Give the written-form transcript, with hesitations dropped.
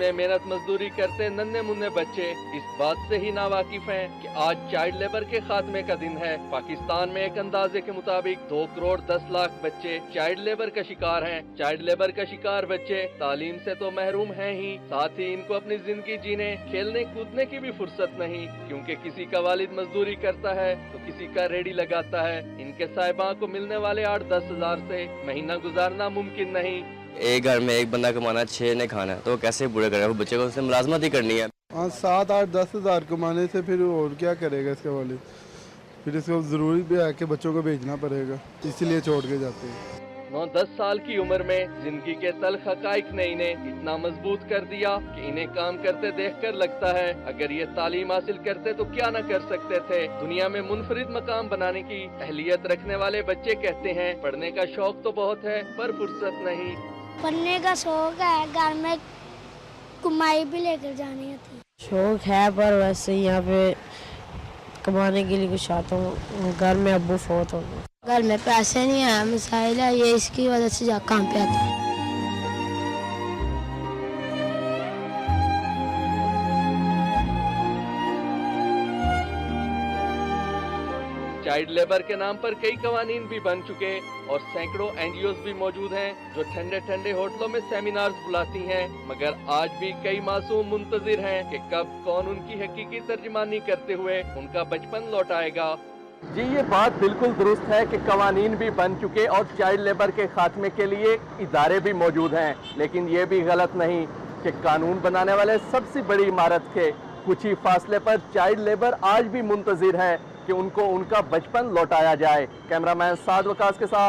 जिसमें मेहनत मजदूरी करते नन्हे मुन्ने बच्चे इस बात से ही नावाकिफ हैं कि आज चाइल्ड लेबर के खात्मे का दिन है। पाकिस्तान में एक अंदाजे के मुताबिक 2 करोड़ 10 लाख बच्चे चाइल्ड लेबर का शिकार हैं। चाइल्ड लेबर का शिकार बच्चे तालीम से तो महरूम हैं ही, साथ ही इनको अपनी जिंदगी जीने खेलने कूदने की भी फुर्सत नहीं, क्योंकि किसी का वालिद मजदूरी करता है तो किसी का रेडी लगाता है। इनके साहिबा को मिलने वाले 8-10 हजार से महीना गुजारना मुमकिन नहीं। एक घर में एक बंदा कमाना 6 ने खाना है तो कैसे पूरे करेगा? वो बच्चे को उससे मुलाजमत ही करनी है। 7-8-10 हज़ार कमाने से फिर और क्या करेगा इसका वालिद? फिर इसको ज़रूरी भी है कि बच्चों को भेजना पड़ेगा, इसलिए छोड़ के जाते हैं। 9-10 साल की उम्र में जिंदगी के तल्ख हकाइक ने इन्हें इतना मजबूत कर दिया कि इन्हें काम करते देखकर लगता है अगर ये तालीम हासिल करते तो क्या न कर सकते थे। दुनिया में मुनफरिद मकाम बनाने की अहलियत रखने वाले बच्चे कहते हैं पढ़ने का शौक तो बहुत है पर फुर्सत नहीं। पढ़ने का शौक है, घर में कमाई भी लेकर जानी होती है। शौक है पर वैसे यहाँ पे कमाने के लिए कुछ आता हूँ। घर में अब्बू फौत हो गए, घर में पैसे नहीं है, मसाइल है, ये इसकी वजह से काम पे आता है। चाइल्ड लेबर के नाम पर कई कवानीन भी बन चुके और सैकड़ों एनजीओज भी मौजूद हैं जो ठंडे ठंडे होटलों में सेमिनार्स बुलाती हैं, मगर आज भी कई मासूम मुंतजिर हैं कि कब कौन उनकी हकीकी तर्जुमानी करते हुए उनका बचपन लौटाएगा। जी ये बात बिल्कुल दुरुस्त है कि कवानीन भी बन चुके और चाइल्ड लेबर के खात्मे के लिए इदारे भी मौजूद हैं, लेकिन ये भी गलत नहीं कि कानून बनाने वाले सबसे बड़ी इमारत के कुछ ही फासले पर चाइल्ड लेबर आज भी मुंतजिर है कि उनको उनका बचपन लौटाया जाए। कैमरामैन साद वकास के साथ